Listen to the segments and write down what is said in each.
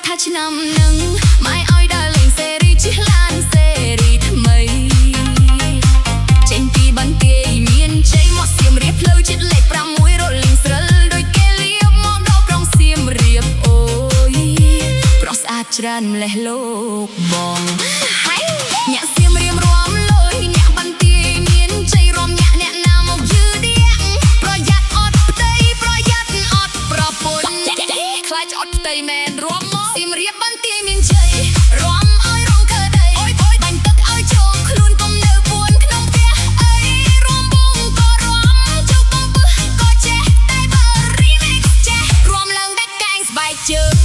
ថាឆ្នាំនឹងម៉ែឲ្យដើរលេងសេរីជិះឡានសេរីថ្មីចេញពីបន្ទាយមានជ័យមកសៀមរាបផ្លូវជាតិលេខ6រត់លេងស្រិលដោយគេលៀបមកដល់ក្រុងសៀមរាបអូយប្រុសស្អាតច្រើនម្លេះលោកបងញាក់សៀមរាបរំលយញាក់បន្ទាយមានជ័យរំញាក់អ្នកណាមកយឺដៀងប្រយ័ត្នអត់ផ្ទៃប្រយ័ត្នអត់ប្រពន្ធខ្លាចអត់ផ្ទៃមែនរំមកសៀមរាបបន្ទាយមានជ័យរំឲ្យរងកើដីបាញ់ទឹកឲ្យជោគខ្លួនកុំនៅពួនក្នុងផ្ទះអីរំបងក៏រំជោគកំពឹសក៏ចេះតែបើ remix ចេះរំឡើងដាច់កែងស្បែកជើង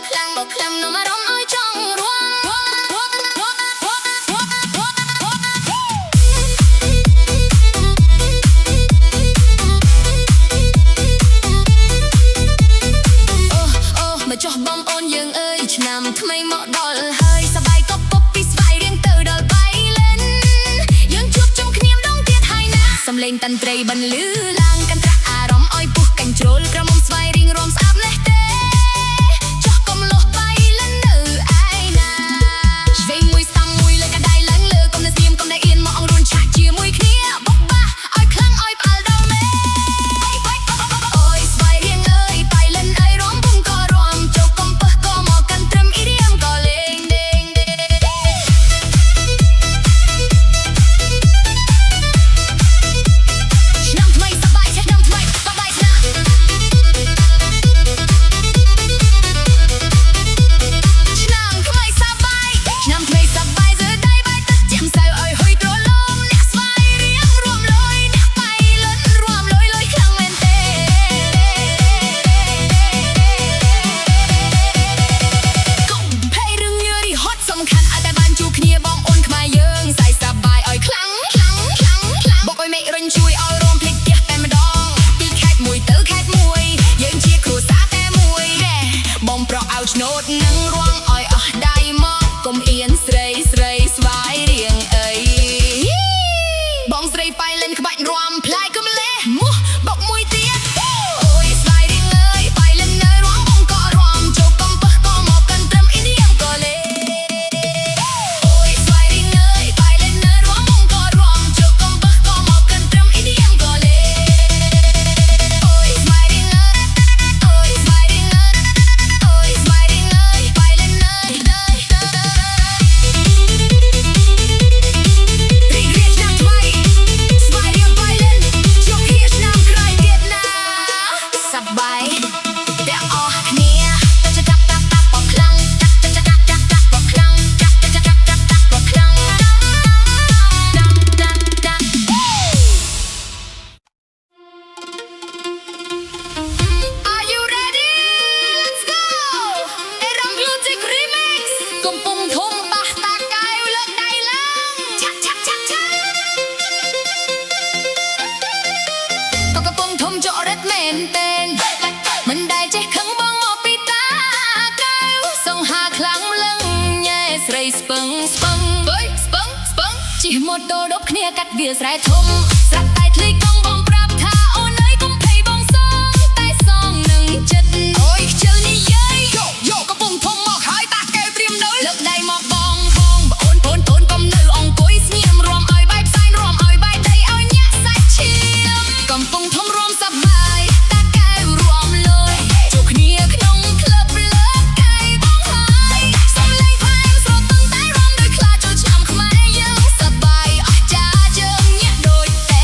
ខ្លាំងនំអារម្មណ៍ឲ្យចង់រួមមកចុះបងអូនយើងអើយឆ្នាំថ្មីមកដល់ហើយសប្បាយក៏ពប់ពីស្វាយរៀងទៅដល់បៃលិនយើងជួបជុំគ្នាម្ដងទៀតហើយណាសំឡេងតន្ត្រីបន្លឺឡើងកាន់ត្រាក់អារម្មណ៍ឲ្យពុះកាញ់ជ្រុលក្រមុំស្វាយរៀងរំស្អាប់លេះទេចុះកុំលុះបៃលិននៅឯណាឆ្វេងមួយស្ដាំមួយលើកដៃឡើងលើកុំនៅស្ងៀមកុំនៅអៀនមកអង្រួនឆាក់ជាមួយគ្នាបុកបាឲ្យខ្លាំងឲ្យផ្អើលដល់មេអូយស្វាយរៀងអើយបៃលិនអើយរំពុំក៏រំចុះកុំពឹសក៏មកកាន់ត្រឹមអ៊ីឌីអឹមក៏លេងដេងឆ្នាំថ្មីសប្បាយឆ្នាំថ្មីសប្បាយណាស់ឆ្នាំថ្មីសប្បាយgiờ đây bayទឹកជាំសៅឲ្យហុយត្រឡងអ្នកស្វាយរៀងរួមលយអ្នកបៃលិនរួមលយខ្លាំងមែនទេកុំភ័យរឿងយឺរីហត់សំខាន់ឲ្យតែបានជួបគ្នាបងអូនខ្មែរយើងសៃសប្បាយឲ្យខ្លាំងបុកឲ្យមេឃរុញជួយឲ្យរំភ្លេចផ្ទះតែម្ដងពីខេត្តមួយទៅខេត្តមួយយើងជាគ្រួសារតែមួយបងប្រក់ឲ្យឆ្នោតនឹងរងឲ្យអស់ដៃមកកុំអៀនស្រីស្វាយរៀងអីបងស្រីបៃលិនក្បាច់រាំផ្លែកុំលេះមុះបកមួយទៀតអូយស្វាយរៀងអើយបៃលិននៅរាំបងក៏រាំចូលកំពឹសក៏មកកាន់ត្រឹមអ៊ីឌីអឹមក៏លេអូយស្វាយរៀងអើយបៃលិននៅរាំបងក៏រាំចូលកំពឹសក៏មកកាន់ត្រឹមអ៊ីឌីអឹមក៏លេអូយស្វាយរៀងអើយអូយស្វាយរៀងអើយអូយស្វាយរៀងអើយបៃលិនអើយសប្បាយតែអស់គ្នាចាក់បខ្លាំងចាក់បខ្លាំងបខ្លាំង Are you ready? Let's go អេរ៉ាំ Music Remix កំពុងធំបះតាកែវលើកដៃឡើងឆាក់ក៏កំពុងធំចរិតមែនទេមិនដែលចេះខឹងបងមកពីតាកែវសង្ហាខ្លាំងលឹងញ៉ែស្រីស្ពឹងជិះម៉ូតូដប់គ្នាកាត់វាស្រែធំស្រាប់តែធ្លីកង់បងប្រាប់ថាអូនអើយកុំភ័យបងសងតែសងនឹងចិត្តអូយខ្ជិលនេះយាយយកកំពុងធំមកហើយតាកែវត្រៀមនៅលើកដៃមកបងអូនកុំនៅអង្គុយស្ងៀមរួមឲ្យបែបផ្សែងរួមឲ្យបែបដីឲ្យញាក់សាច់ឈាមកំពុងធំរួមសប្បាយតាកែវរួមលយជួបគ្នាក្នុងក្លឹបលើកកែវបងហើយសំឡេងផ្អែមស្រទន់តែរួមដោយខ្លាចចូលឆ្នាំខ្មែរយើងសប្បាយអស្ចារ្យយើងញាក់ដូចតែ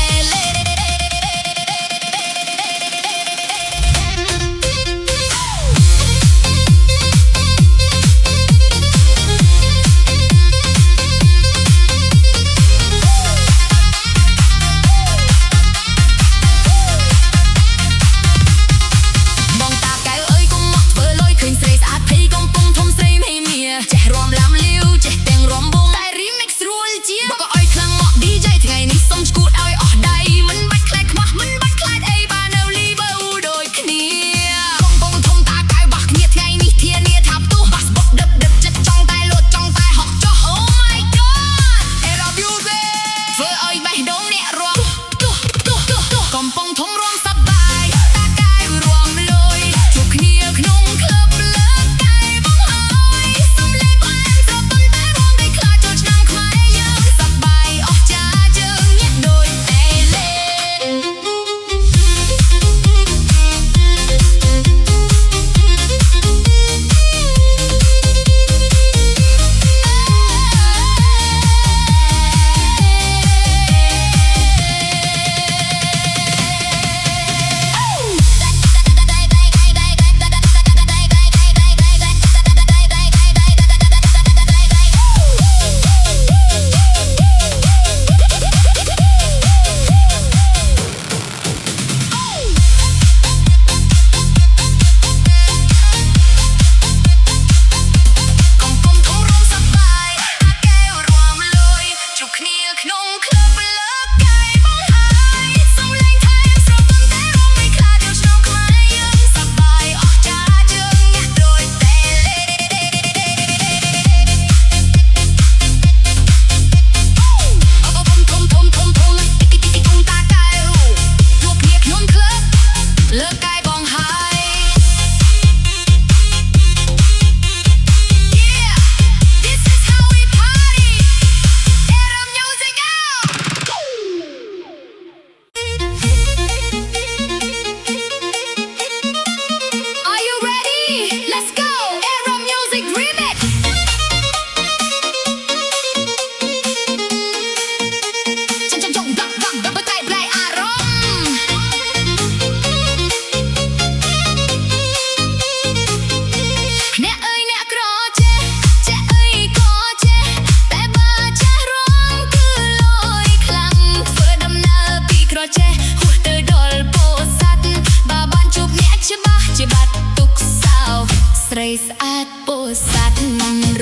ดโปสัต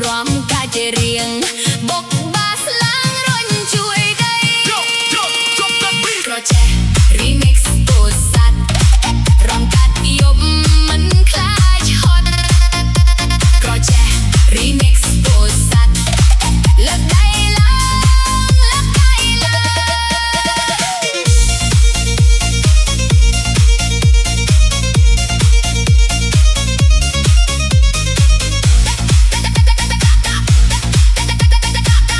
รวมกาเจเรียงบกบาสล้างรนช่วยได้กระแจรีมิกซ์โปสัตรวมกัดยบมันคล้ายช็อตกระแจรีมิกซ์โปสัตเลิกได้ล้างเลิกได้ล้าง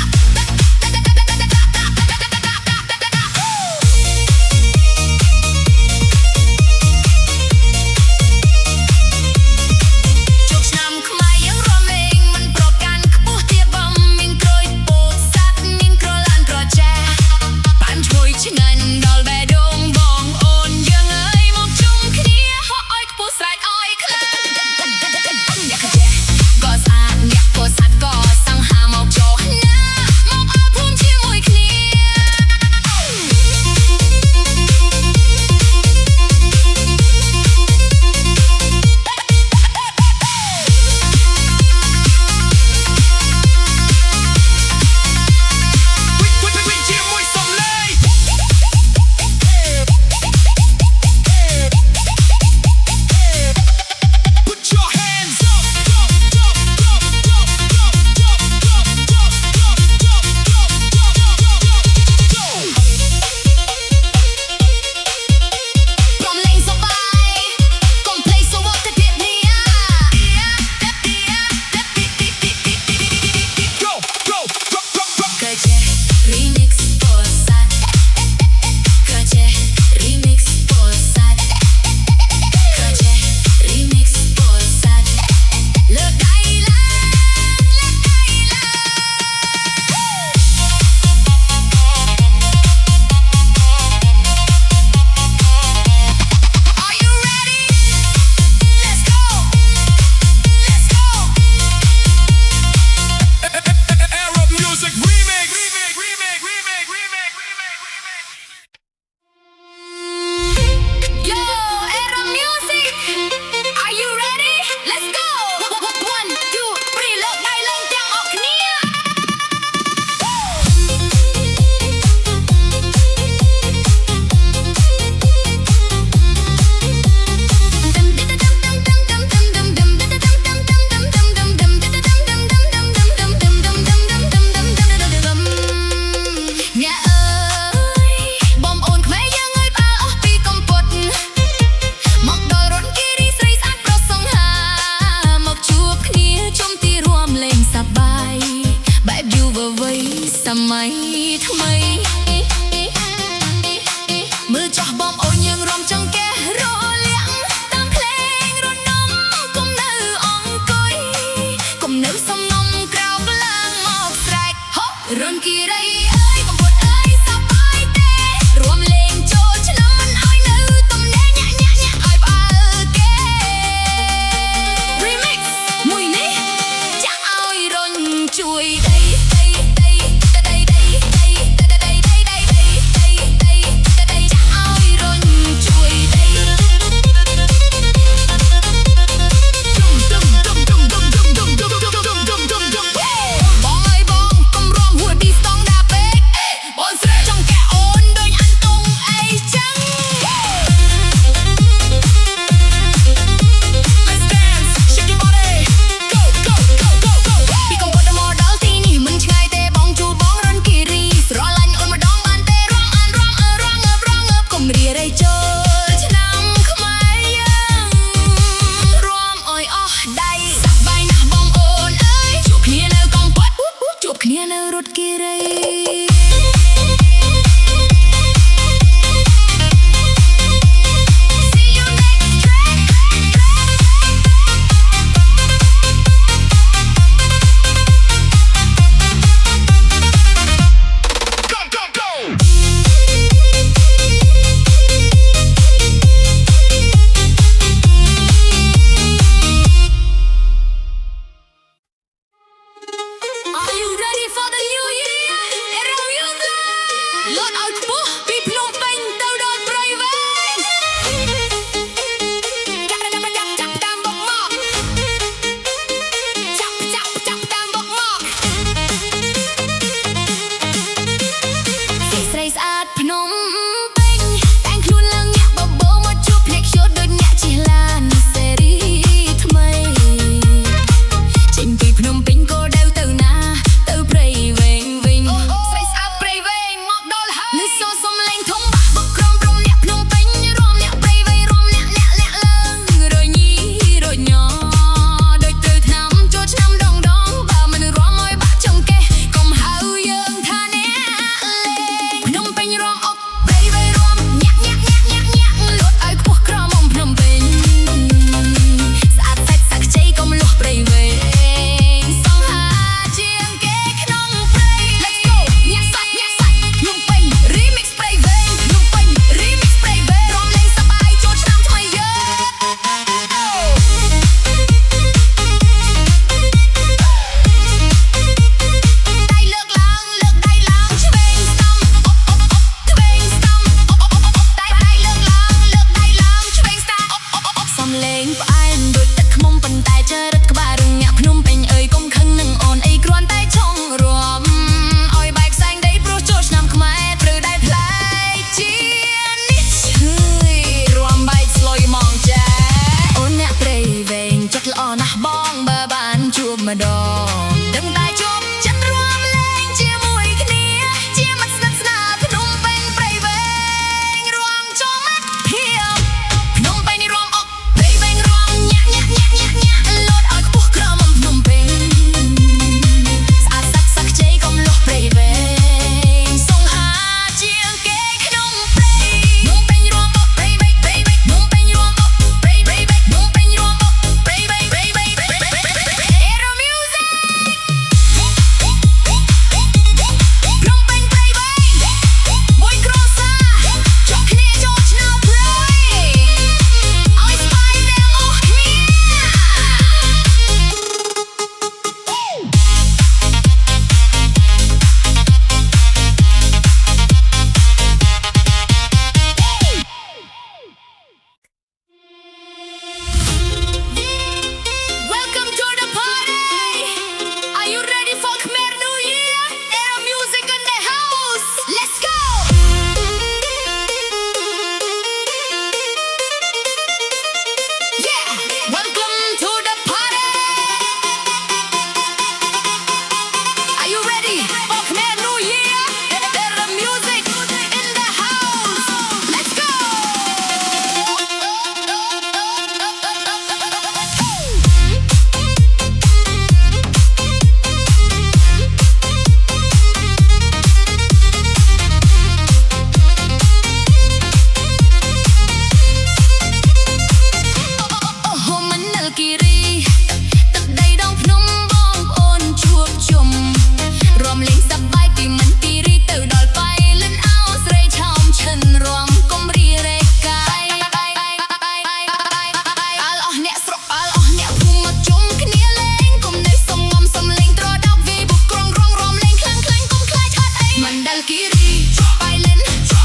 ម្ដងដឹងតែជាប់ចិត្តរួមលេងជាមួយគ្នាជាមិត្តស្និទ្ធស្នាលភ្នំពេញព្រៃវែងរំចំមាត់ហៀវភ្នំពេញនេះរំអុកព្រៃវែងរំញាក់ញាក់ញាក់ញាក់ញាក់លោតឲ្យខ្ពស់ក្រោមភ្នំពេញស្អាតសាក់សាក់ខ្ចីកុំលុះព្រៃវែងសង្ហាជាងគេក្នុងព្រៃភ្នំពេញរំអុកព្រៃវែងព្រៃវែងភ្នំពេញរំអុកព្រៃវែងភ្នំពេញរំអុកព្រៃវែងព្រៃវែងAero music ភ្នំពេញព្រៃវែងមួយគ្រួសារចុះគ្នាចូលឆ្នោតព្រៃឲ្យស្បាយទាំងអស់គ្នា Welcome to the party. Are you ready for Khmer New Year? Aero music in the house. Let's go. Yeah. Welcome to the party. Are you ready for Khmer New Year? Aero music in the house. Let's go. អូហូមណ្ឌលគិរីទឹកដីដងភ្នំបងប្អូនជួបជុំរំលេងសប្បាយពីមន្ទីរីទៅដល់បៃលិនអោស្រីឆោមឈិនរំកុំរីរែកកាយអល់អស់អ្នកស្រុកអល់អស់អ្នកភូមិមកជុំគ្នាលេងកុំនៅសំងំសំលេងត្រដោកវាបុកក្រុងរងរំលេងខ្លាំងខ្លាញ់កុំខ្លាចអត់អីមណ្ឌលគិរីបៃលិន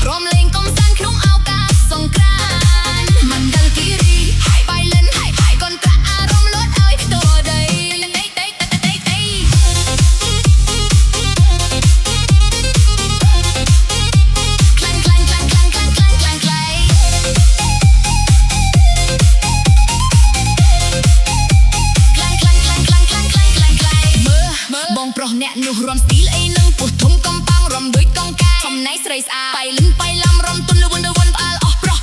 រំលេងកំសាន្តក្នុងឱកាសសង្ក្រាន្តមណ្ឌលគិរីបៃលិនកូនប្រាក់អារម្មណ៍លោតឲ្យខ្ទរដីខ្លាំងខ្លាំងខ្លាំងខ្លាំងខ្លាំងខ្លាំងខ្លាំងខ្លាំងមើលបងប្រុសអ្នកនោះរំស្ទីលអីនឹងពោះធំកំប៉ោងរំដូចកងកាយសំណៃស្រីស្អាតបៃលិនបៃឡំរំទុនលវនផ្អើលអស់ប្រុស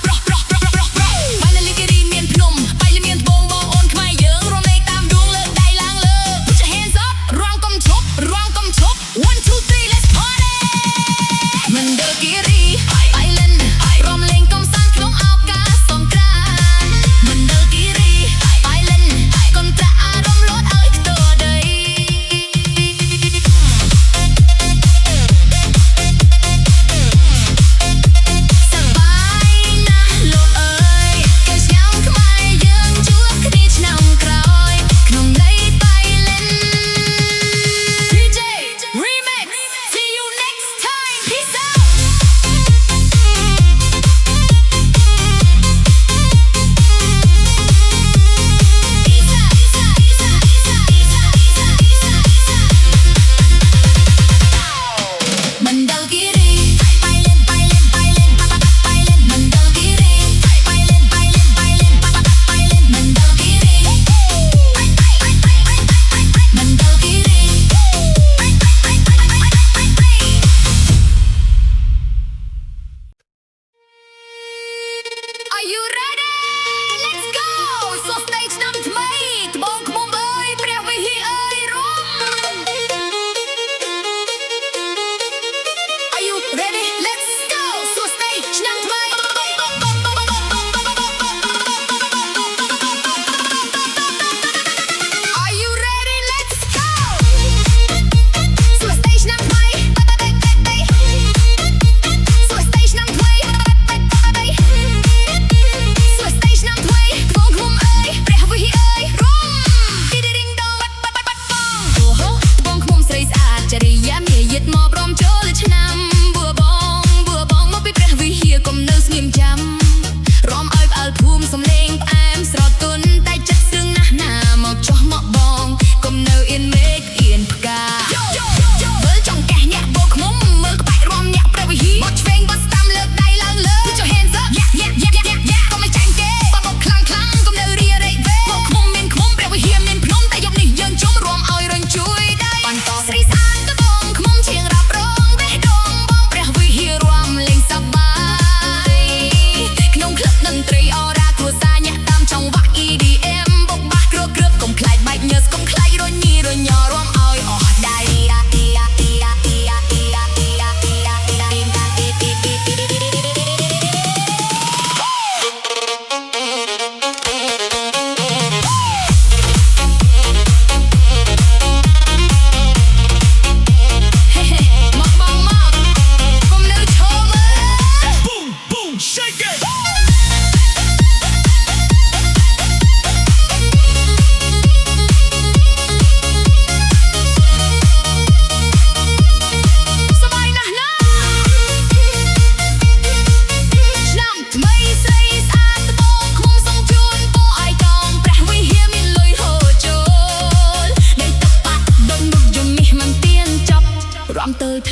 បៃលិនគិរីមានភ្នំបៃលិនមានត្បូងបងអូនខ្មែរយើងរំលេងតាមដួងលើកដៃឡើងលើ Put your hands up រងកុំឈប់ 1 2 3 let's party មណ្ឌលគិរីបៃលិនរំលេងកំសាន្តក្នុងឱកាសសង្ក្រាន្តមណ្ឌលគិរីបៃលិនកូនប្រាក់អារម្មណ៍លោតឲ្យខ្ទរដីសប្បាយ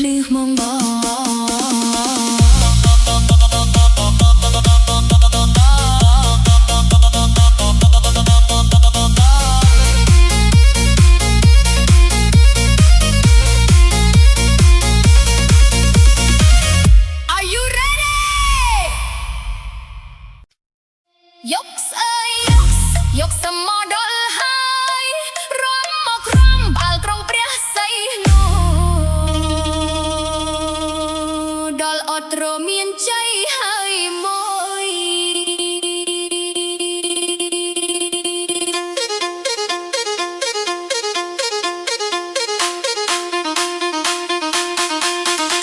ភ្លឺមងបង Are you ready យកស្អើយយកសមដល់ហើយរំមករំបាល់ក្រុងព្រះសីនោះដល់អត់ទ្រមានជ័យហើយមួយ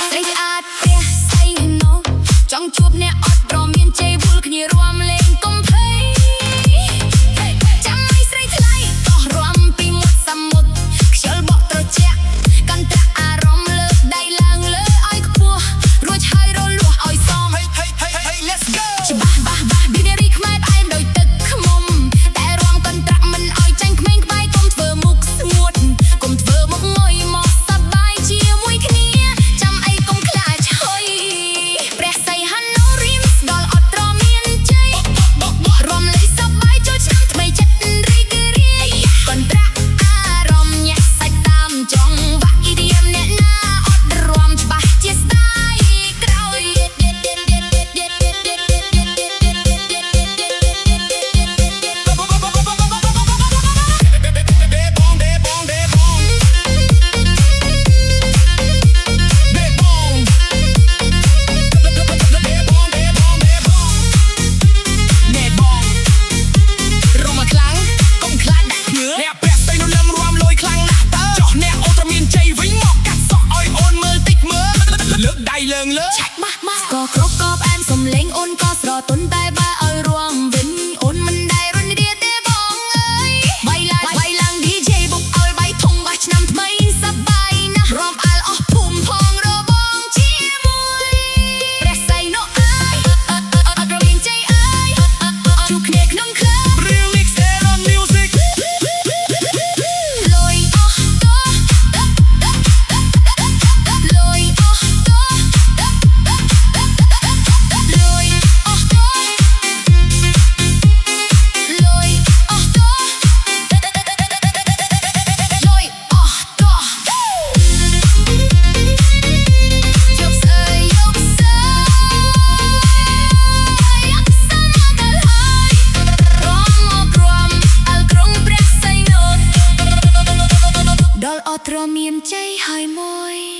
ស្រីស្អាតព្រះសីនោះចង់ជួបអ្នកអត់ទ្រមានជ័យវល់គ្នារួមលេងកុំភ័យចាំឲ្យស្រីថ្លៃកោះរំពីមុខសមុទ្រខ្យល់បក់ត្រជាក់កាន់តែអារម្មណ៍លើកដៃឡើងលើឲ្យខ្ពស់រួចហើយរលួសឲ្យសម Hey let's go ច្បាស់បាសប៊ីនារីខ្មែរផ្អែមដោយទឹកខ្មុំតែរួមកន្ត្រាក់មិនឲ្យចាញ់ក្មេងក្បែរកុំធ្វើមុខស្ងួតកុំធ្វើមុខងុយមកសប្បាយជាមួយគ្នាចាំអីកុំខ្លាចហុយព្រះសីហនុរៀមដល់អត់ទ្រមានជ័យរំលែកសប្បាយចូលឆ្នាំថ្មីចិត្តរីករាយកន្ត្រាក់អារម្មណ៍ញាក់សាច់តាមចង់វាក់អ៊ីឌីមអ្នកណាអត់រំច្បាស់ជាស្ដាយក្រោយក៏គ្រប់ក៏ផ្អែមសំលេងអូនក៏ស្រទន់តែបើឲ្យរួងវិញអូនមិនដែលរញរាទេបងអើយបាយឡើង DJ បុកឲ្យបាយធំបាសឆ្នាំថ្មីសប្បាយណាស់រាប់អាលអស់ភូមិផងរបងជាមួយព្រះសីនុអើយអត់រមានជ័យអើយជួបគ្នាក្នុងក្លឹប Remix Era Music លុយអស់តោះលុយអស់តោះលុយអស់តោះលុយអស់តោះលុយអស់តោះយកស្អើយយកស្អើយយកស្អើយមកដល់ហើយរំមករំអល់ក្រុងព្រះសីនុដល់អត់ទ្រមានជ័យហើយមួយ